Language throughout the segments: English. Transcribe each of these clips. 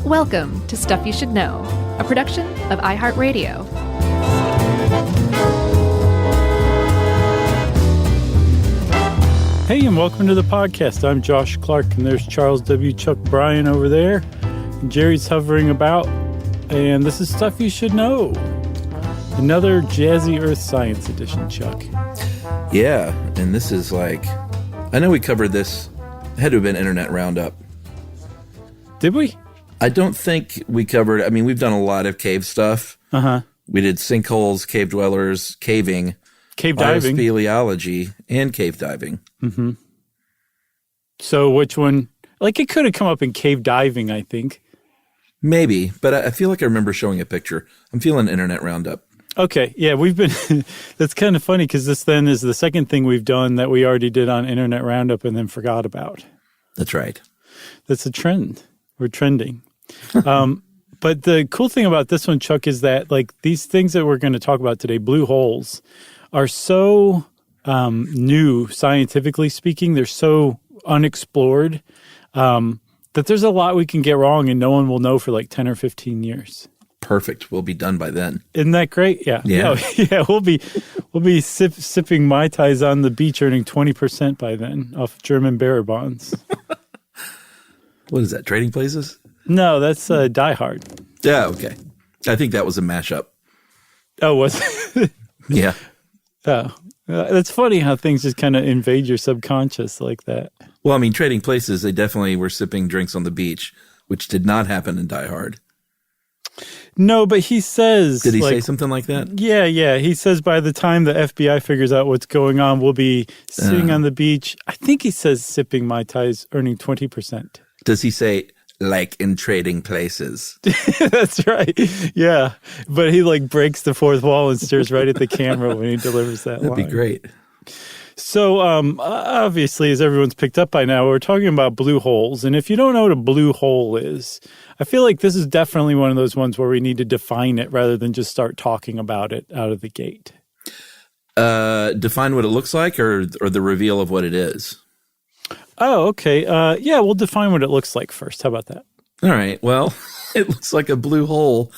Welcome to Stuff You Should Know, a production of iHeartRadio. Hey, and welcome to the podcast. I'm Josh Clark, and there's Charles W. Chuck Bryan over there. And Jerry's hovering about, and this is Stuff You Should Know. Another Jazzy Earth Science edition, Chuck. Yeah, and this is like, I know we covered this, it had to have been Internet Roundup. Did we? I don't think we covered, I mean, we've done a lot of cave stuff. Uh-huh. We did sinkholes, cave dwellers, caving, cave diving, speleology, and cave diving. Mm-hmm. So which one? Like, it could have come up in cave diving, I think. Maybe, but I feel like I remember showing a picture. I'm feeling Internet Roundup. Okay, yeah, we've been, that's kind of funny because this then is the second thing we've done that we already did on Internet Roundup and then forgot about. That's right. That's a trend. We're trending. But the cool thing about this one, Chuck, is that like these things that we're going to talk about today, blue holes, are so new, scientifically speaking. They're so unexplored that there's a lot we can get wrong and no one will know for like 10 or 15 years. Perfect. We'll be done by then. Isn't that great? Yeah. Yeah. Yeah. We'll be sipping Mai Tais on the beach, earning 20% by then off German bearer bonds. What is that? Trading Places? No, that's Die Hard. Yeah. Okay. I think that was a mashup. Oh, was it? Yeah. Oh, it's funny how things just kind of invade your subconscious like that. Well, I mean, Trading Places, they definitely were sipping drinks on the beach, which did not happen in Die Hard. No, but he says... Did he say something like that? Yeah. He says by the time the FBI figures out what's going on, we'll be sitting on the beach. I think he says sipping Mai Tais, earning 20%. Does he say, like in Trading Places? That's right. Yeah. But he like breaks the fourth wall and stares right at the camera when he delivers that line. That'd be great. So obviously, as everyone's picked up by now, we're talking about blue holes. And if you don't know what a blue hole is, I feel like this is definitely one of those ones where we need to define it rather than just start talking about it out of the gate. Define what it looks like or the reveal of what it is? Oh, okay. Yeah, we'll define what it looks like first. How about that? All right. Well, it looks like a blue hole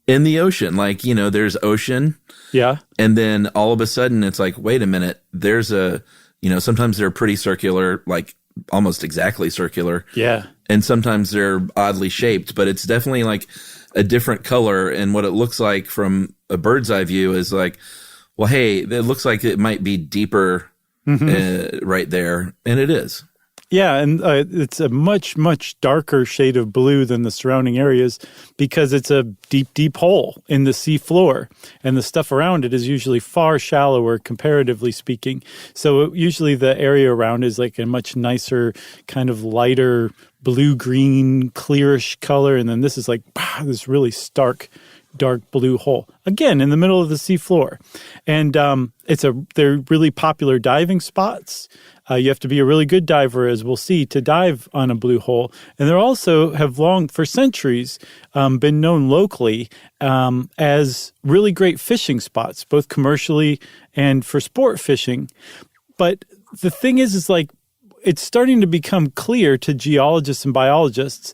in the ocean. Like, there's ocean. Yeah. And then all of a sudden it's like, wait a minute, there's sometimes they're pretty circular, like almost exactly circular. Yeah. And sometimes they're oddly shaped, but it's definitely like a different color. And what it looks like from a bird's eye view is like, well, hey, it looks like it might be deeper right there. And it is. Yeah, and it's a much, much darker shade of blue than the surrounding areas because it's a deep, deep hole in the sea floor. And the stuff around it is usually far shallower, comparatively speaking. So usually the area around is like a much nicer, kind of lighter blue-green, clearish color. And then this is like this really stark, dark blue hole. Again, in the middle of the sea floor. And they're really popular diving spots. You have to be a really good diver, as we'll see, to dive on a blue hole. And they also have for centuries, been known locally as really great fishing spots, both commercially and for sport fishing. But the thing is like, it's starting to become clear to geologists and biologists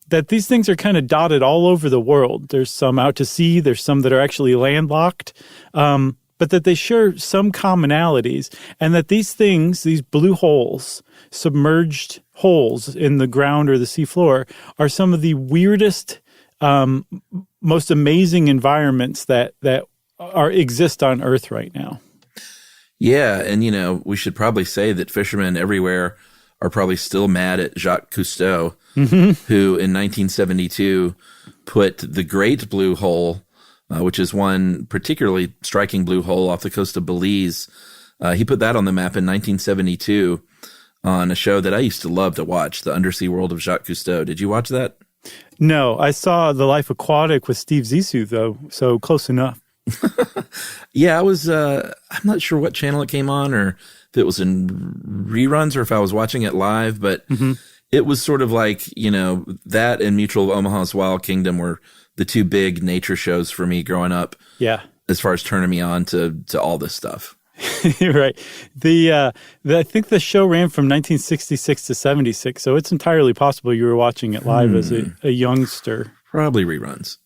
that these things are kind of dotted all over the world. There's some out to sea. There's some that are actually landlocked. But that they share some commonalities, and that these things, these blue holes, submerged holes in the ground or the seafloor, are some of the weirdest, most amazing environments that exist on Earth right now. Yeah, and we should probably say that fishermen everywhere are probably still mad at Jacques Cousteau, who in 1972 put the Great Blue Hole, which is one particularly striking blue hole off the coast of Belize. He put that on the map in 1972 on a show that I used to love to watch, The Undersea World of Jacques Cousteau. Did you watch that? No, I saw The Life Aquatic with Steve Zissou, though, so close enough. Yeah, I was, I'm not sure what channel it came on or if it was in reruns or if I was watching it live, but it was sort of like, that and Mutual of Omaha's Wild Kingdom were the two big nature shows for me growing up. Yeah. As far as turning me on to all this stuff. Right. I think the show ran from 1966 to 76, so it's entirely possible you were watching it live as a youngster. Probably reruns.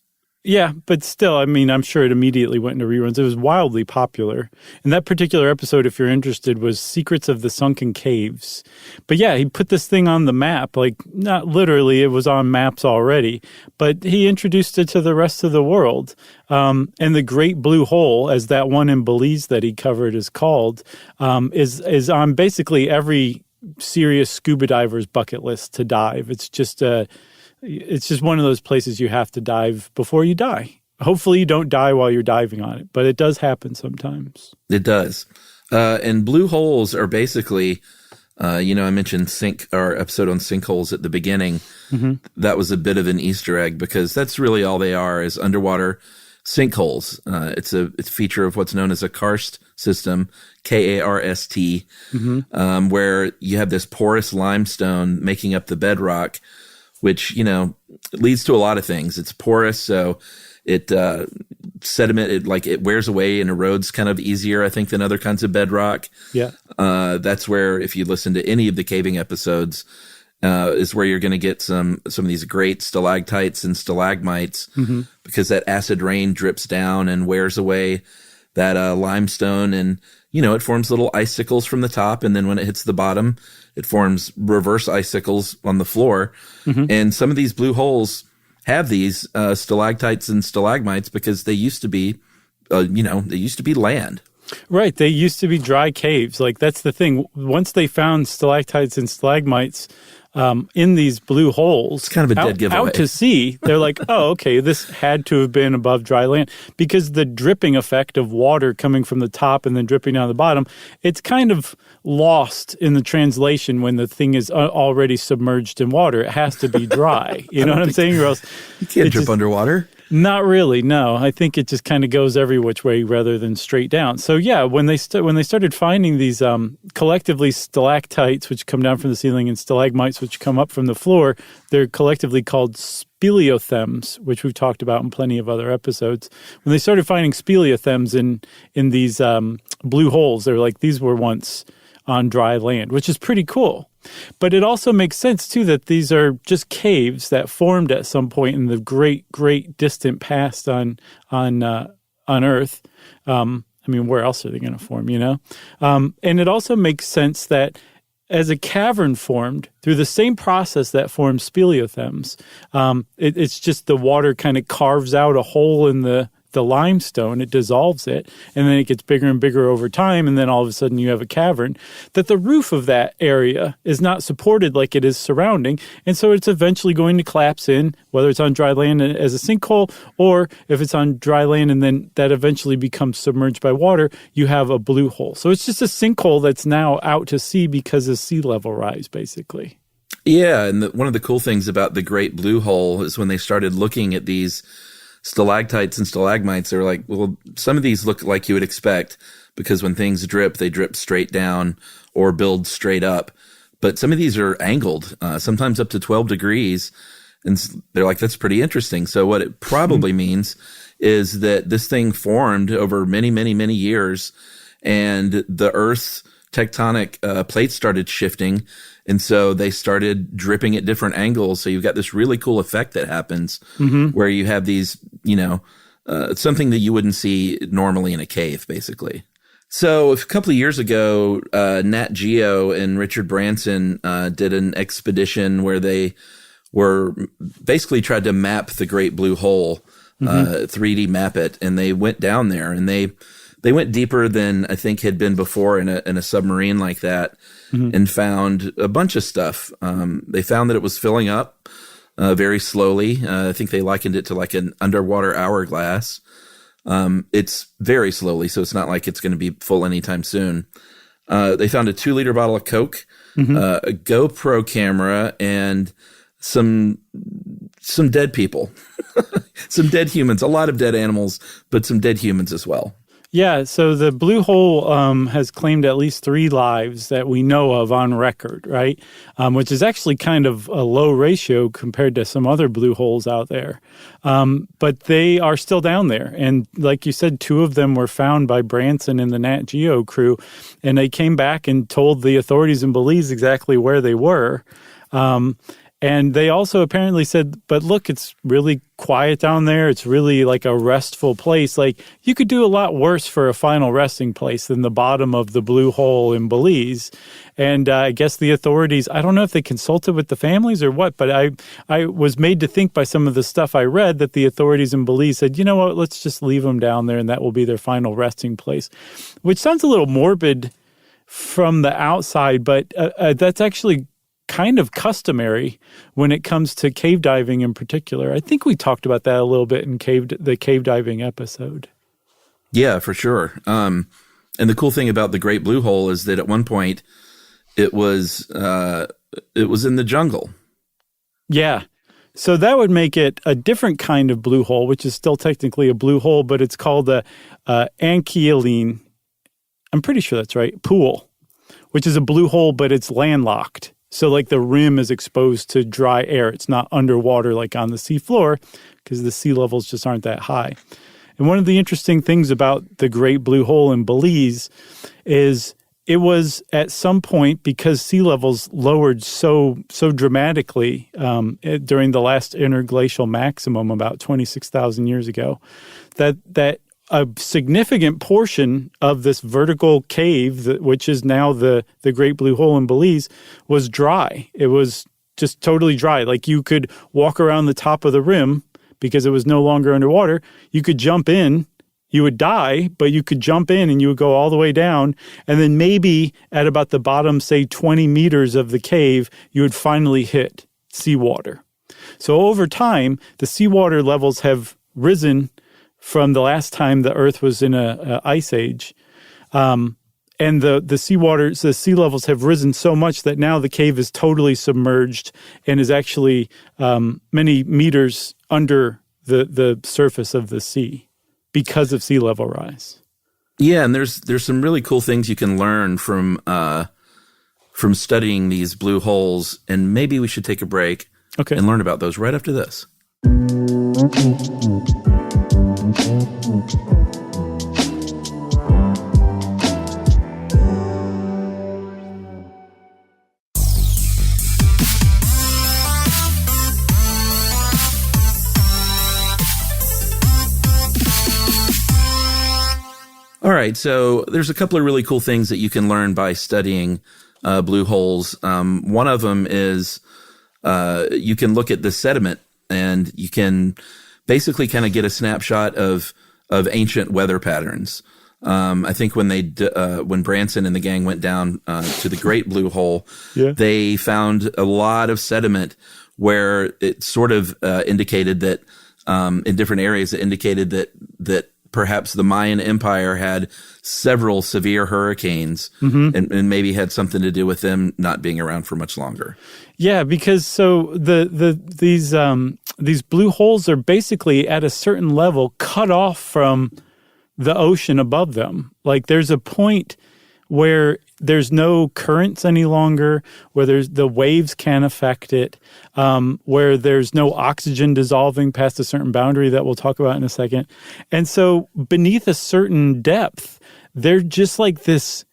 Yeah, but still, I mean, I'm sure it immediately went into reruns. It was wildly popular. And that particular episode, if you're interested, was Secrets of the Sunken Caves. But yeah, he put this thing on the map. Like, not literally, it was on maps already, but he introduced it to the rest of the world. And the Great Blue Hole, as that one in Belize that he covered is called, is on basically every serious scuba diver's bucket list to dive. It's just one of those places you have to dive before you die. Hopefully you don't die while you're diving on it, but it does happen sometimes. It does. And blue holes are basically, I mentioned our episode on sinkholes at the beginning. Mm-hmm. That was a bit of an Easter egg because that's really all they are, is underwater sinkholes. It's a feature of what's known as a karst system, Karst, mm-hmm. Where you have this porous limestone making up the bedrock, which, leads to a lot of things. It's porous, so it sediment, it wears away and erodes kind of easier, I think, than other kinds of bedrock. Yeah. That's where, if you listen to any of the caving episodes, is where you're going to get some of these great stalactites and stalagmites, mm-hmm. because that acid rain drips down and wears away that limestone, and it forms little icicles from the top, and then when it hits the bottom, it forms reverse icicles on the floor. Mm-hmm. And some of these blue holes have these stalactites and stalagmites because they used to be, land. Right. They used to be dry caves. Like, that's the thing. Once they found stalactites and stalagmites in these blue holes, it's kind of a dead giveaway. Out to sea, they're like, oh, okay, this had to have been above dry land, because the dripping effect of water coming from the top and then dripping down the bottom, it's kind of lost in the translation when the thing is already submerged in water. It has to be dry. You know what I'm saying? Or else you can't drip underwater. Not really, no. I think it just kind of goes every which way rather than straight down. So yeah, when they started finding these collectively stalactites, which come down from the ceiling, and stalagmites, which come up from the floor, they're collectively called speleothems, which we've talked about in plenty of other episodes. When they started finding speleothems in these blue holes, they were like, these were once on dry land, which is pretty cool. But it also makes sense, too, that these are just caves that formed at some point in the great, great distant past on Earth. Where else are they going to form, And it also makes sense that as a cavern formed through the same process that forms speleothems, it's just the water kind of carves out a hole in the limestone, it dissolves it, and then it gets bigger and bigger over time, and then all of a sudden you have a cavern, that the roof of that area is not supported like it is surrounding, and so it's eventually going to collapse in, whether it's on dry land as a sinkhole, or if it's on dry land and then that eventually becomes submerged by water, you have a blue hole. So it's just a sinkhole that's now out to sea because of sea level rise, basically. Yeah, and one of the cool things about the Great Blue Hole is when they started looking at these stalactites and stalagmites, they were like, well, some of these look like you would expect, because when things drip, they drip straight down or build straight up. But some of these are angled, sometimes up to 12 degrees. And they're like, that's pretty interesting. So what it probably means is that this thing formed over many, many, many years, and the Earth's tectonic plates started shifting. And so they started dripping at different angles. So you've got this really cool effect that happens, mm-hmm. where you have these, something that you wouldn't see normally in a cave, basically. So a couple of years ago, Nat Geo and Richard Branson did an expedition where they were basically tried to map the Great Blue Hole, mm-hmm. 3D map it. And they went down there, and they went deeper than I think had been before in a submarine like that, mm-hmm. and found a bunch of stuff. They found that it was filling up very slowly. I think they likened it to like an underwater hourglass. It's very slowly, so it's not like it's going to be full anytime soon. They found a 2-liter bottle of Coke, mm-hmm. A GoPro camera, and some dead people, some dead humans, a lot of dead animals, but some dead humans as well. Yeah, so the blue hole has claimed at least 3 lives that we know of on record, right? Which is actually kind of a low ratio compared to some other blue holes out there. But they are still down there. And like you said, 2 of them were found by Branson and the Nat Geo crew. And they came back and told the authorities in Belize exactly where they were. And they also apparently said, but look, it's really quiet down there. It's really like a restful place. Like, you could do a lot worse for a final resting place than the bottom of the blue hole in Belize. And I guess the authorities, I don't know if they consulted with the families or what, but I was made to think by some of the stuff I read that the authorities in Belize said, you know what, let's just leave them down there and that will be their final resting place, which sounds a little morbid from the outside, but that's actually kind of customary when it comes to cave diving in particular. I think we talked about that a little bit in the cave diving episode. Yeah, for sure. And the cool thing about the Great Blue Hole is that at one point it was in the jungle. Yeah. So that would make it a different kind of blue hole, which is still technically a blue hole, but it's called a ankyline, I'm pretty sure that's right, pool, which is a blue hole, but it's landlocked. So like the rim is exposed to dry air. It's not underwater like on the seafloor because the sea levels just aren't that high. And one of the interesting things about the Great Blue Hole in Belize is it was at some point, because sea levels lowered so dramatically during the last interglacial maximum about 26,000 years ago, that a significant portion of this vertical cave, which is now the Great Blue Hole in Belize, was dry. It was just totally dry. Like, you could walk around the top of the rim because it was no longer underwater. You could jump in. You would die, but you could jump in and you would go all the way down. And then maybe at about the bottom, say 20 meters of the cave, you would finally hit seawater. So over time, the seawater levels have risen from the last time the Earth was in a ice age. And the sea levels have risen so much that now the cave is totally submerged and is actually many meters under the surface of the sea because of sea level rise. Yeah, and there's some really cool things you can learn from studying these blue holes, and maybe we should take a break and learn about those right after this. All right, so there's a couple of really cool things that you can learn by studying blue holes. One of them is you can look at the sediment, and you can basically kind of get a snapshot of ancient weather patterns. I think when Branson and the gang went down to the Great Blue Hole, they found a lot of sediment where it sort of indicated that in different areas, it indicated that perhaps the Mayan Empire had several severe hurricanes and maybe had something to do with them not being around for much longer. Yeah, because so these blue holes are basically at a certain level cut off from the ocean above them. Like, there's a point where there's no currents any longer, where the waves can't affect it, where there's no oxygen dissolving past a certain boundary that we'll talk about in a second. And so beneath a certain depth, they're just like this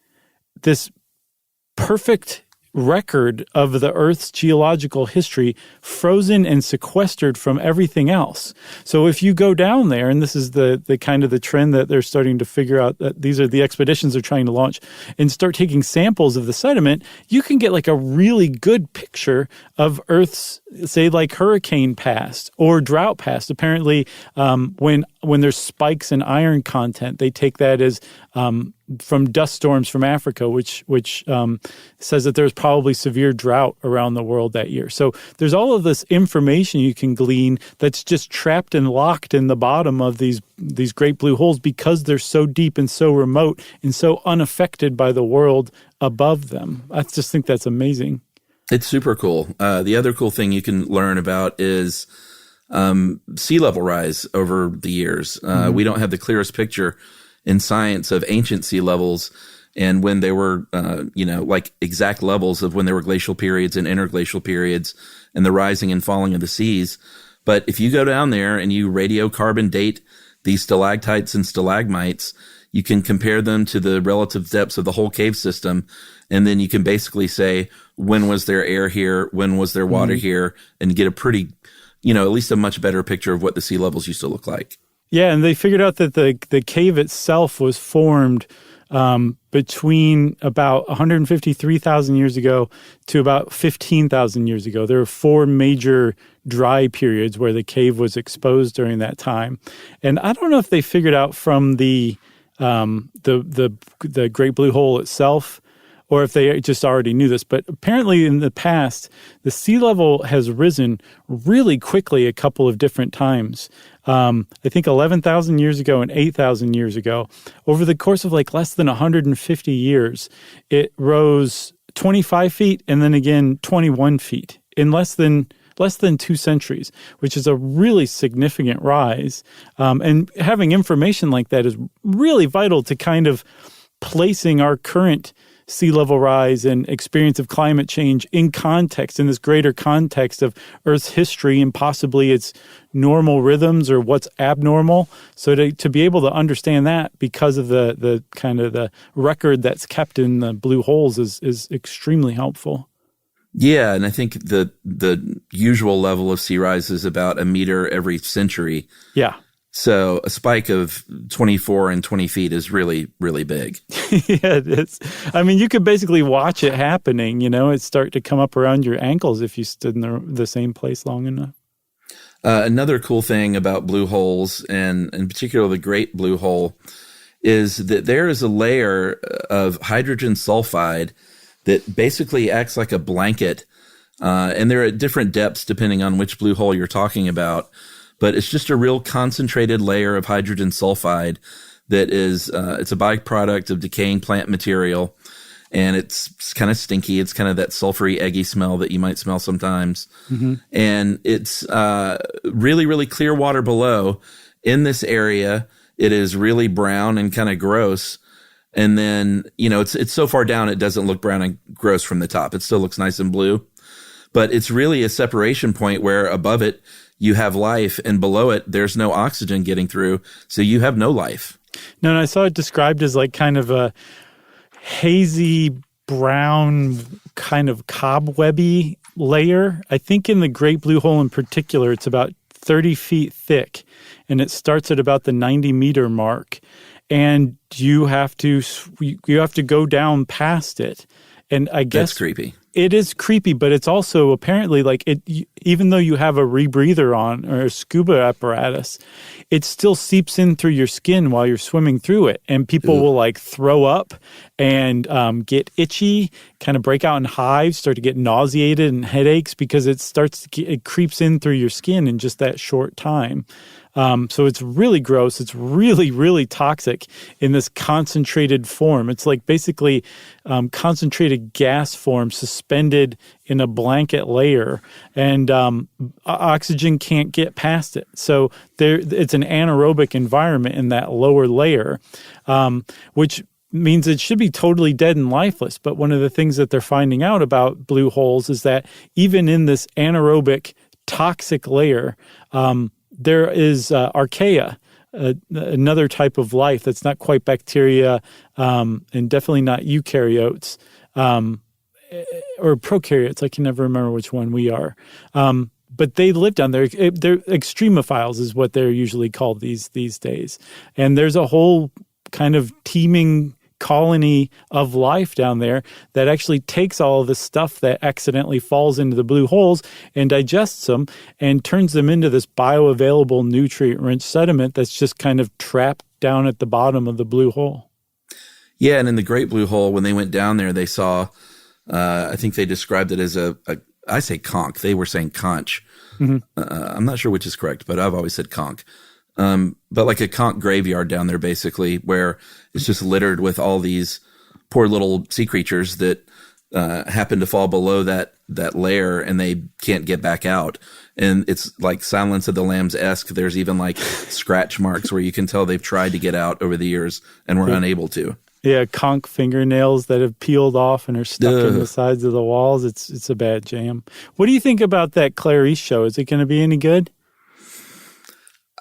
perfect record of the Earth's geological history, frozen and sequestered from everything else. So if you go down there, and this is the kind of the trend that they're starting to figure out, that these are the expeditions they're trying to launch, and start taking samples of the sediment, you can get like a really good picture of Earth's, say, like hurricane past or drought past. Apparently, when there's spikes in iron content, they take that as from dust storms from Africa, which says that there's probably severe drought around the world that year. So there's all of this information you can glean that's just trapped and locked in the bottom of these great blue holes because they're so deep and so remote and so unaffected by the world above them. I just think that's amazing. It's super cool. The other cool thing you can learn about is sea level rise over the years. We don't have the clearest picture in science of ancient sea levels and when there were, like exact levels of when there were glacial periods and interglacial periods and the rising and falling of the seas. But if you go down there and you radiocarbon date these stalactites and stalagmites, you can compare them to the relative depths of the whole cave system. And then you can basically say, when was there air here? When was there water here? And get a pretty, at least a much better picture of what the sea levels used to look like. Yeah, and they figured out that the cave itself was formed between about 153,000 years ago to about 15,000 years ago. There were 4 major dry periods where the cave was exposed during that time. And I don't know if they figured out from the Great Blue Hole itself, or if they just already knew this. But apparently in the past, the sea level has risen really quickly a couple of different times. I think 11,000 years ago and 8,000 years ago. Over the course of less than 150 years, it rose 25 feet and then again 21 feet in less than 2 centuries, which is a really significant rise. And having information like that is really vital to kind of placing our current sea level rise and experience of climate change in context, in this greater context of Earth's history and possibly its normal rhythms or what's abnormal. So to be able to understand that because of the kind of the record that's kept in the blue holes is extremely helpful. Yeah, and I think the usual level of sea rise is about a meter every century. Yeah. So a spike of 24 and 20 feet is really, really big. Yeah, it is. I mean, you could basically watch it happening, it start to come up around your ankles if you stood in the same place long enough. Another cool thing about blue holes, and in particular the Great Blue Hole, is that there is a layer of hydrogen sulfide that basically acts like a blanket. And they're at different depths depending on which blue hole you're talking about. But it's just a real concentrated layer of hydrogen sulfide that is, it's a byproduct of decaying plant material. And it's kind of stinky. It's kind of that sulfury, eggy smell that you might smell sometimes. Mm-hmm. And it's really, really clear water below. In this area, it is really brown and kind of gross. And then, it's so far down, it doesn't look brown and gross from the top. It still looks nice and blue. But it's really a separation point where above it, you have life, and below it, there's no oxygen getting through, so you have no life. No, and I saw it described as kind of a hazy brown kind of cobwebby layer. I think in the Great Blue Hole in particular, it's about 30 feet thick, and it starts at about the 90-meter mark. And you have to go down past it. And I guess that's creepy. It is creepy, but it's also apparently even though you have a rebreather on or a scuba apparatus, it still seeps in through your skin while you're swimming through it. And people will throw up and get itchy, kind of break out in hives, start to get nauseated and headaches because it creeps in through your skin in just that short time. So it's really gross. It's really, really toxic in this concentrated form. It's basically concentrated gas form suspended in a blanket layer, and oxygen can't get past it. So it's an anaerobic environment in that lower layer, which means it should be totally dead and lifeless. But one of the things that they're finding out about blue holes is that even in this anaerobic toxic layer, there is archaea, another type of life that's not quite bacteria and definitely not eukaryotes or prokaryotes. I can never remember which one we are. But they live down there. They're extremophiles is what they're usually called these days. And there's a whole kind of teeming colony of life down there that actually takes all of the stuff that accidentally falls into the blue holes and digests them and turns them into this bioavailable nutrient-rich sediment that's just kind of trapped down at the bottom of the blue hole. Yeah, and in the Great Blue Hole, when they went down there, they saw, I think they described it as I say conch. They were saying conch. Mm-hmm. I'm not sure which is correct, but I've always said conch. But like a conch graveyard down there, basically, where it's just littered with all these poor little sea creatures that happen to fall below that layer and they can't get back out. And it's like Silence of the Lambs-esque. There's even like scratch marks where you can tell they've tried to get out over the years and were unable to. Yeah, conch fingernails that have peeled off and are stuck in the sides of the walls. It's a bad jam. What do you think about that Clarice show? Is it going to be any good?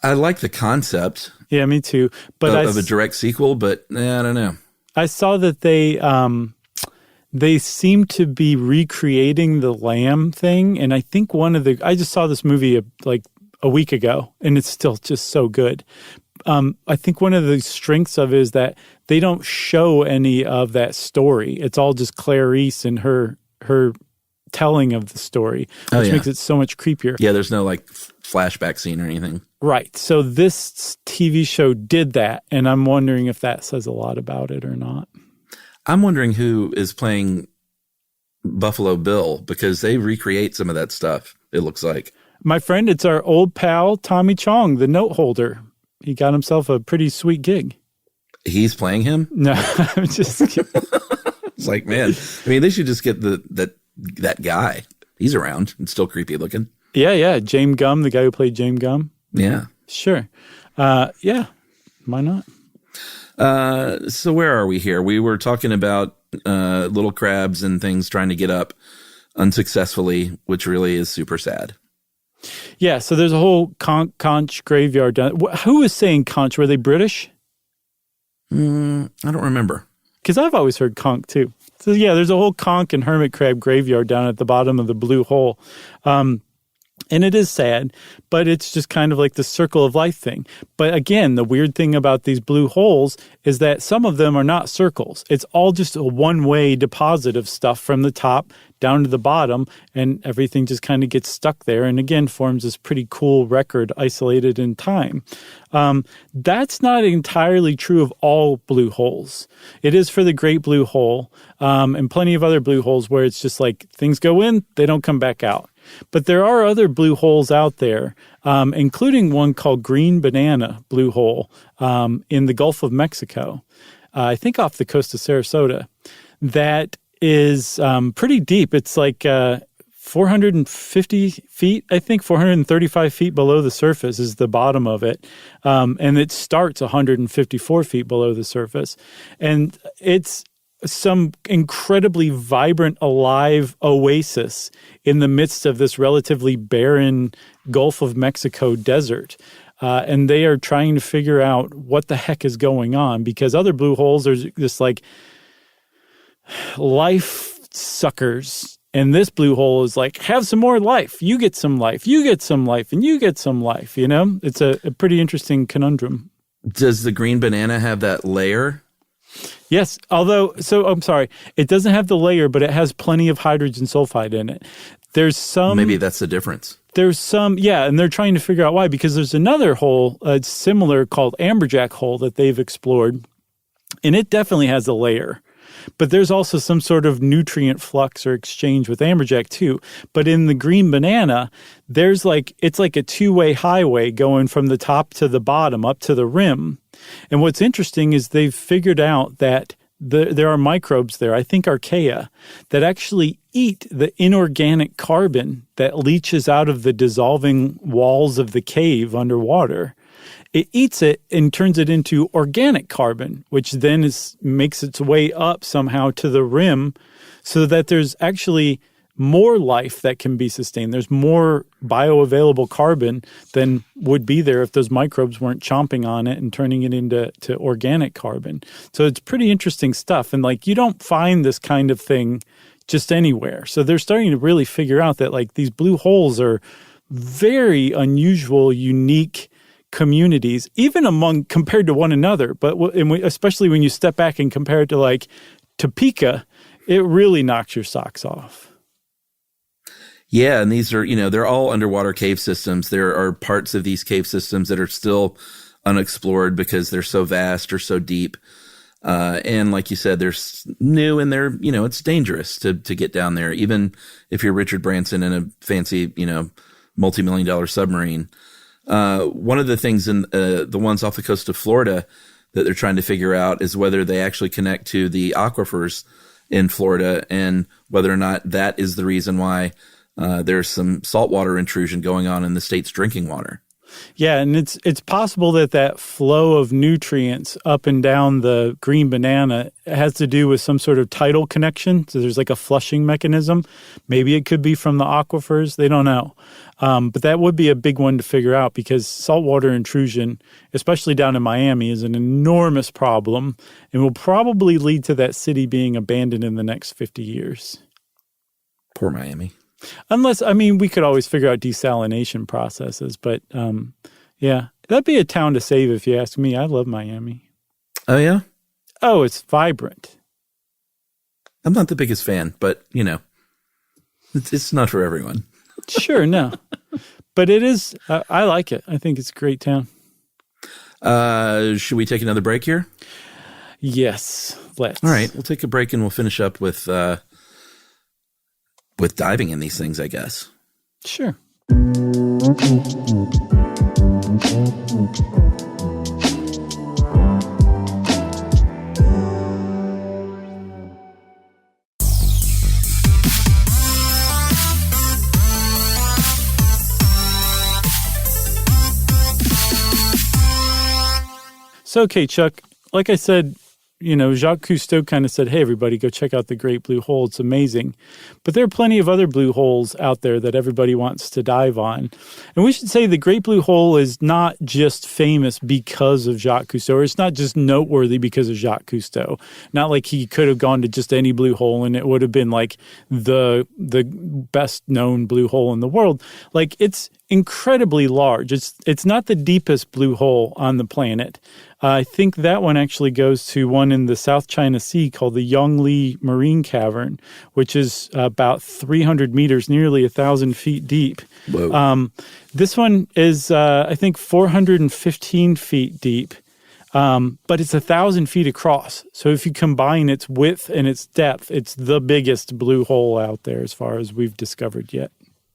I like the concept. Yeah, me too. But of a direct sequel, but I don't know. I saw that they seem to be recreating the lamb thing, and I think I just saw this movie like a week ago, and it's still just so good. I think one of the strengths of it is that they don't show any of that story. It's all just Clarice and her telling of the story, which makes it so much creepier. Yeah, there's no like flashback scene or anything. Right. So this TV show did that, and I'm wondering if that says a lot about it or not. I'm wondering who is playing Buffalo Bill, because they recreate some of that stuff, it looks like. My friend, it's our old pal, Tommy Chong, the note holder. He got himself a pretty sweet gig. He's playing him? No, I'm just kidding. It's like, man, I mean, they should just get that guy. He's around and still creepy looking. Yeah. James Gumb, the guy who played James Gumb. Yeah. Sure. Yeah. Why not? So where are we here? We were talking about little crabs and things trying to get up unsuccessfully, which really is super sad. Yeah, so there's a whole conch graveyard down. Who was saying conch? Were they British? I don't remember. Because I've always heard conch too. So yeah, there's a whole conch and hermit crab graveyard down at the bottom of the blue hole. And it is sad, but it's just kind of like the circle of life thing. But again, the weird thing about these blue holes is that some of them are not circles. It's all just a one-way deposit of stuff from the top down to the bottom, and everything just kind of gets stuck there and again forms this pretty cool record isolated in time. That's not entirely true of all blue holes. It is for the Great Blue Hole and plenty of other blue holes where it's just like things go in, they don't come back out. But there are other blue holes out there, including one called Green Banana Blue Hole in the Gulf of Mexico, I think off the coast of Sarasota, that is pretty deep. It's like 450 feet, I think 435 feet below the surface is the bottom of it. And it starts 154 feet below the surface. And it's some incredibly vibrant, alive oasis in the midst of this relatively barren Gulf of Mexico desert. And they are trying to figure out what the heck is going on, because other blue holes are just like life suckers. And this blue hole is like, have some more life. You get some life. You get some life. And you get some life. You know, it's a pretty interesting conundrum. Does the green banana have that layer? Yes, although, so I'm sorry, it doesn't have the layer, but it has plenty of hydrogen sulfide in it. There's some... Maybe that's the difference. There's some, yeah, and they're trying to figure out why, because there's another hole, similar, called Amberjack hole that they've explored, and it definitely has a layer. But there's also some sort of nutrient flux or exchange with amberjack too. But in the green banana, there's like, it's like a two-way highway going from the top to the bottom up to the rim. And what's interesting is they've figured out that there are microbes there, I think archaea, that actually eat the inorganic carbon that leaches out of the dissolving walls of the cave underwater. It eats it and turns it into organic carbon, which then makes its way up somehow to the rim so that there's actually more life that can be sustained. There's more bioavailable carbon than would be there if those microbes weren't chomping on it and turning it into organic carbon. So it's pretty interesting stuff. And like, you don't find this kind of thing just anywhere. So they're starting to really figure out that like these blue holes are very unusual, unique communities, even compared to one another. But especially when you step back and compare it to like Topeka, it really knocks your socks off. Yeah, and these are, they're all underwater cave systems. There are parts of these cave systems that are still unexplored because they're so vast or so deep. And like you said, they're new and they're, it's dangerous to get down there, even if you're Richard Branson in a fancy, multi-million-dollar submarine. One of the things in the ones off the coast of Florida that they're trying to figure out is whether they actually connect to the aquifers in Florida, and whether or not that is the reason why there's some saltwater intrusion going on in the state's drinking water. Yeah, and it's possible that flow of nutrients up and down the green banana has to do with some sort of tidal connection. So there's like a flushing mechanism. Maybe it could be from the aquifers. They don't know. But that would be a big one to figure out, because saltwater intrusion, especially down in Miami, is an enormous problem and will probably lead to that city being abandoned in the next 50 years. Poor Miami. Unless, we could always figure out desalination processes, but yeah, that'd be a town to save if you ask me. I love Miami. Oh, yeah? Oh, it's vibrant. I'm not the biggest fan, but, it's not for everyone. Sure, no. But it is, I like it. I think it's a great town. Should we take another break here? Yes, let's. All right, we'll take a break and we'll finish up with diving in these things, I guess. Sure. So, okay, Chuck, like I said, Jacques Cousteau kind of said, hey, everybody, go check out the Great Blue Hole. It's amazing. But there are plenty of other blue holes out there that everybody wants to dive on. And we should say the Great Blue Hole is not just famous because of Jacques Cousteau, or it's not just noteworthy because of Jacques Cousteau. Not like he could have gone to just any blue hole and it would have been like the best known blue hole in the world. Like, it's incredibly large. It's not the deepest blue hole on the planet. I think that one actually goes to one in the South China Sea called the Yongli Marine Cavern, which is about 300 meters, nearly 1,000 feet deep. Whoa. This one is, I think, 415 feet deep, but it's 1,000 feet across. So if you combine its width and its depth, it's the biggest blue hole out there as far as we've discovered yet.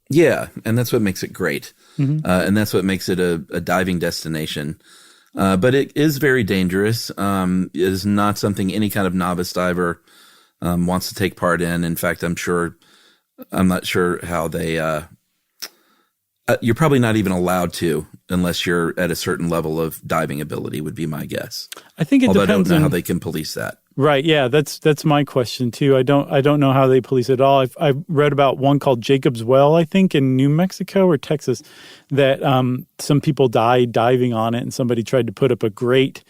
Yeah, and that's what makes it great. Mm-hmm. And that's what makes it a diving destination. But it is very dangerous. It is not something any kind of novice diver wants to take part in. In fact, I'm not sure how they you're probably not even allowed to unless you're at a certain level of diving ability, would be my guess. I think it Although depends I don't know on how they can police that. Right. Yeah, that's my question too. I don't know how they police it at all. I've read about one called Jacob's Well, I think, in New Mexico or Texas, that some people died diving on it, and somebody tried to put up a grate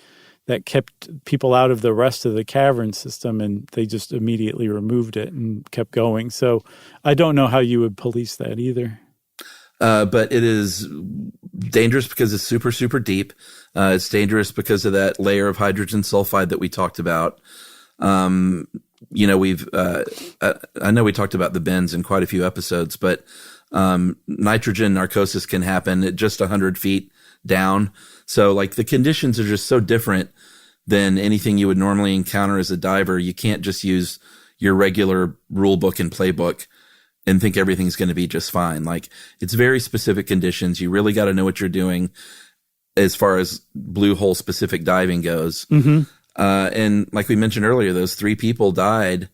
that kept people out of the rest of the cavern system, and they just immediately removed it and kept going. So I don't know how you would police that either. But it is dangerous because it's super, super deep. It's dangerous because of that layer of hydrogen sulfide that we talked about. I know we talked about the bends in quite a few episodes, but nitrogen narcosis can happen at just 100 feet down. So like the conditions are just so different than anything you would normally encounter as a diver. You can't just use your regular rule book and playbook and think everything's going to be just fine. Like, it's very specific conditions. You really got to know what you're doing as far as blue hole specific diving goes. Mm-hmm. And like we mentioned earlier, those 3 people died,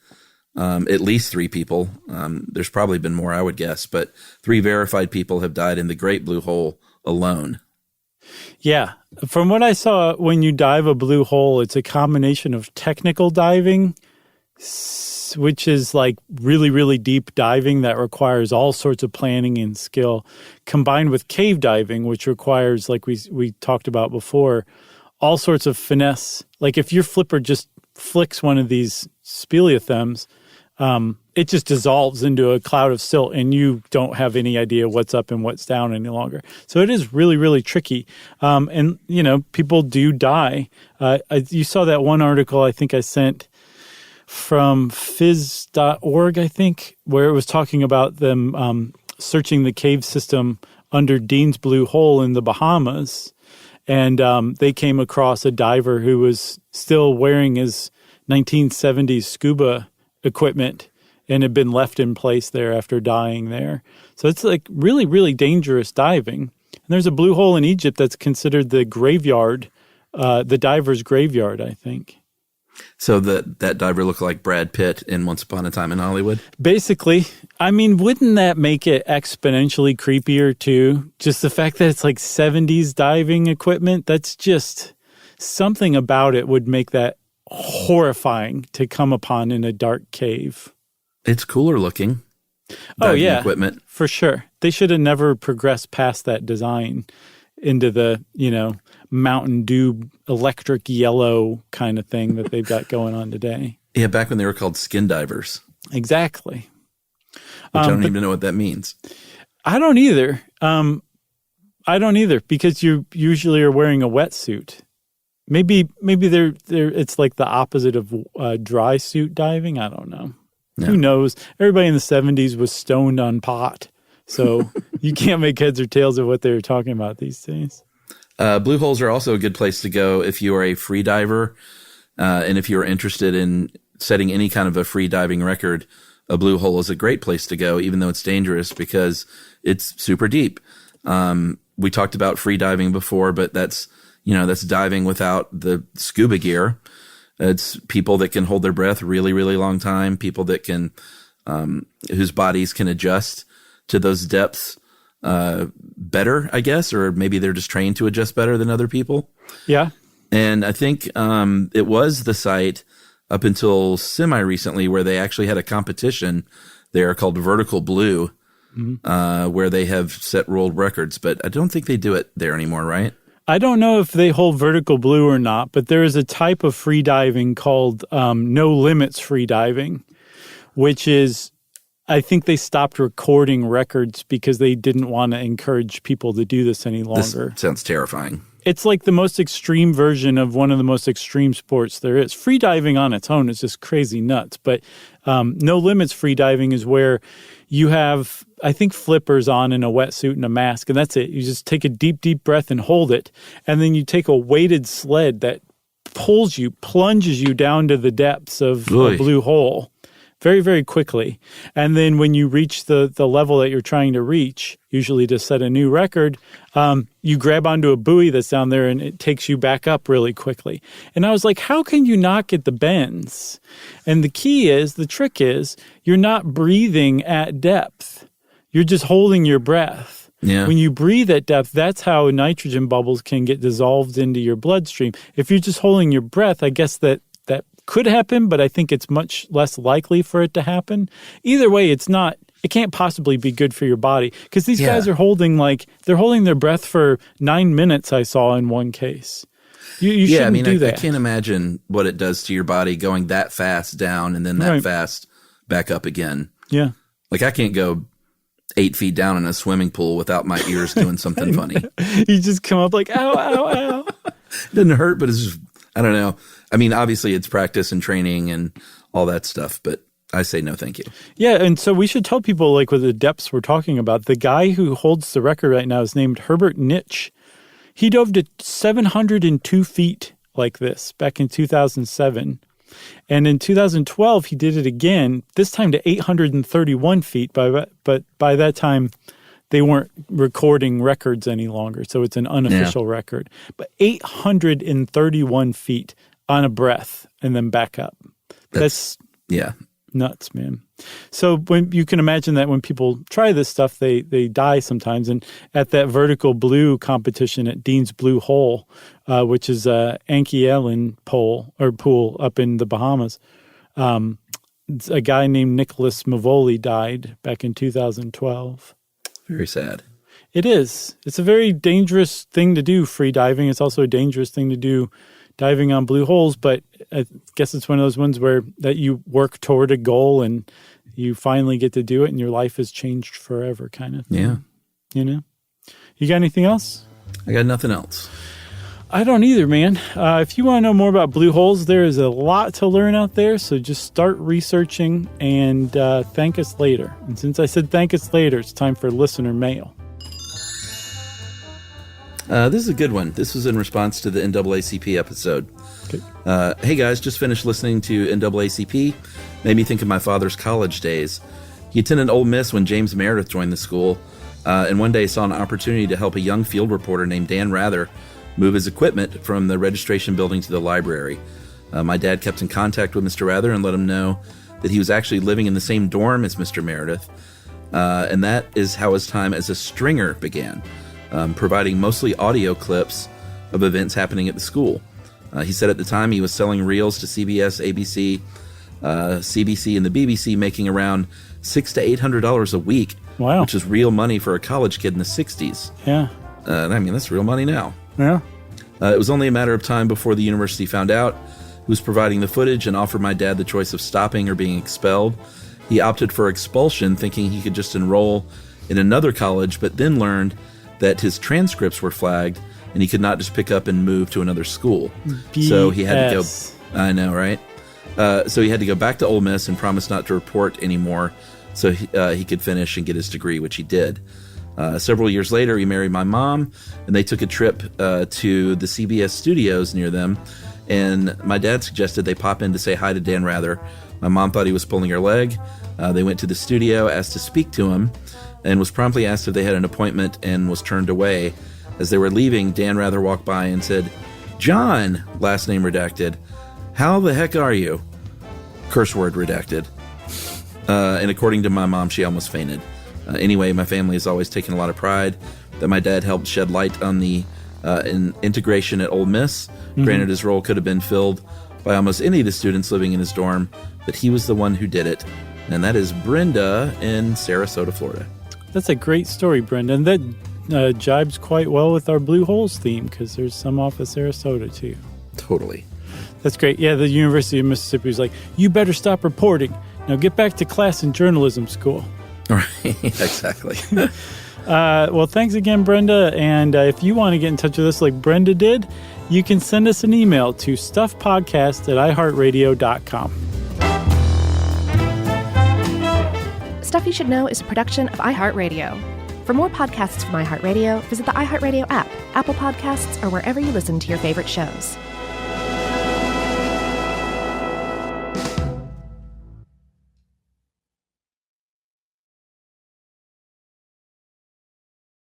at least 3 people. There's probably been more, I would guess, but 3 verified people have died in the Great Blue Hole alone. Yeah. From what I saw, when you dive a blue hole, it's a combination of technical diving, which is like really, really deep diving that requires all sorts of planning and skill, combined with cave diving, which requires, like we talked about before, all sorts of finesse. Like if your flipper just flicks one of these speleothems, it just dissolves into a cloud of silt and you don't have any idea what's up and what's down any longer. So it is really, really tricky. And, people do die. You saw that one article I think I sent from phys.org, I think, where it was talking about them searching the cave system under Dean's Blue Hole in the Bahamas. And they came across a diver who was still wearing his 1970s scuba equipment and had been left in place there after dying there. So it's like really, really dangerous diving. And there's a blue hole in Egypt that's considered the graveyard, the diver's graveyard, I think. So that diver looked like Brad Pitt in Once Upon a Time in Hollywood? Basically. I mean, wouldn't that make it exponentially creepier too? Just the fact that it's like 70s diving equipment, that's just something about it would make that horrifying to come upon in a dark cave. It's cooler looking. Oh, yeah. Equipment. For sure. They should have never progressed past that design into the, Mountain Dew electric yellow kind of thing that they've got going on today. Yeah, back when they were called skin divers. Exactly. Which I don't even know what that means. I don't either. Because you usually are wearing a wetsuit. Maybe they're it's like the opposite of dry suit diving. I don't know. No. Who knows? Everybody in the 70s was stoned on pot. So you can't make heads or tails of what they were talking about these days. Blue holes are also a good place to go if you are a free diver. And if you're interested in setting any kind of a free diving record, a blue hole is a great place to go, even though it's dangerous because it's super deep. We talked about free diving before, but that's diving without the scuba gear. It's people that can hold their breath really, really long time, people that can, whose bodies can adjust to those depths better, I guess, or maybe they're just trained to adjust better than other people. Yeah. And I think it was the site up until semi-recently where they actually had a competition there called Vertical Blue, where they have set world records. But I don't think they do it there anymore, right? I don't know if they hold Vertical Blue or not, but there is a type of free diving called no limits free diving, which is, I think they stopped recording records because they didn't want to encourage people to do this any longer. This sounds terrifying. It's like the most extreme version of one of the most extreme sports there is. Free diving on its own is just crazy nuts. But no limits free diving is where you have, I think, flippers on in a wetsuit and a mask, and that's it. You just take a deep, deep breath and hold it. And then you take a weighted sled that plunges you down to the depths of a blue hole very, very quickly. And then when you reach the level that you're trying to reach, usually to set a new record, you grab onto a buoy that's down there and it takes you back up really quickly. And I was like, how can you not get the bends? And the trick is, you're not breathing at depth. You're just holding your breath. Yeah. When you breathe at depth, that's how nitrogen bubbles can get dissolved into your bloodstream. If you're just holding your breath, I guess that could happen, but I think it's much less likely for it to happen. Either way, it can't possibly be good for your body because these guys are holding their breath for 9 minutes, I saw in one case. You shouldn't do that. I can't imagine what it does to your body going that fast down and then that fast back up again. Yeah. Like I can't go 8 feet down in a swimming pool without my ears doing something funny. You just come up like, ow, ow, ow. It doesn't hurt, but it's just, I don't know. I mean, obviously it's practice and training and all that stuff, but I say no thank you. Yeah, and so we should tell people like with the depths we're talking about. The guy who holds the record right now is named Herbert Nitsch. He dove to 702 feet like this back in 2007. And in 2012, he did it again, this time to 831 feet. But by that time, they weren't recording records any longer, so it's an unofficial record. But 831 feet on a breath and then back up. That's nuts, man. So when you can imagine that when people try this stuff, they die sometimes. And at that Vertical Blue competition at Dean's Blue Hole, which is Anki Ellen pool up in the Bahamas, a guy named Nicholas Mavoli died back in 2012. Very sad. It is. It's a very dangerous thing to do, free diving. It's also a dangerous thing to do diving on blue holes, but I guess it's one of those ones where that you work toward a goal and you finally get to do it and your life has changed forever kind of thing. Yeah. You know? You got anything else? I got nothing else. I don't either, man. If you want to know more about blue holes, there is a lot to learn out there, so just start researching and thank us later. And since I said thank us later, it's time for listener mail. This is a good one. This was in response to the NAACP episode. Okay. Hey guys, just finished listening to NAACP. Made me think of my father's college days. He attended Ole Miss when James Meredith joined the school, and one day saw an opportunity to help a young field reporter named Dan Rather move his equipment from the registration building to the library. My dad kept in contact with Mr. Rather and let him know that he was actually living in the same dorm as Mr. Meredith. And that is how his time as a stringer began, providing mostly audio clips of events happening at the school. He said at the time he was selling reels to CBS, ABC, CBC, and the BBC, making around $600 to $800 a week, wow, which is real money for a college kid in the 60s. Yeah. I mean, that's real money now. Yeah. It was only a matter of time before the university found out who was providing the footage and offered my dad the choice of stopping or being expelled. He opted for expulsion, thinking he could just enroll in another college, but then learned that his transcripts were flagged and he could not just pick up and move to another school. BS. So he had to go. I know, right? So he had to go back to Ole Miss and promise not to report anymore so he could finish and get his degree, which he did. Several years later, he married my mom, and they took a trip to the CBS studios near them. And my dad suggested they pop in to say hi to Dan Rather. My mom thought he was pulling her leg. They went to the studio, asked to speak to him, and was promptly asked if they had an appointment and was turned away. As they were leaving, Dan Rather walked by and said, "John," last name redacted, "how the heck are you?" Curse word redacted. And according to my mom, she almost fainted. Anyway, my family has always taken a lot of pride that my dad helped shed light on the integration at Ole Miss. Mm-hmm. Granted, his role could have been filled by almost any of the students living in his dorm, but he was the one who did it. And that is Brenda in Sarasota, Florida. That's a great story, Brenda. And that jibes quite well with our Blue Holes theme, because there's some off of Sarasota, too. Totally. That's great. Yeah, the University of Mississippi was like, you better stop reporting. Now get back to class in journalism school. Right, exactly. Well, thanks again, Brenda. And if you want to get in touch with us like Brenda did, you can send us an email to stuffpodcast@iheartradio.com. Stuff You Should Know is a production of iHeartRadio. For more podcasts from iHeartRadio, visit the iHeartRadio app, Apple Podcasts, or wherever you listen to your favorite shows.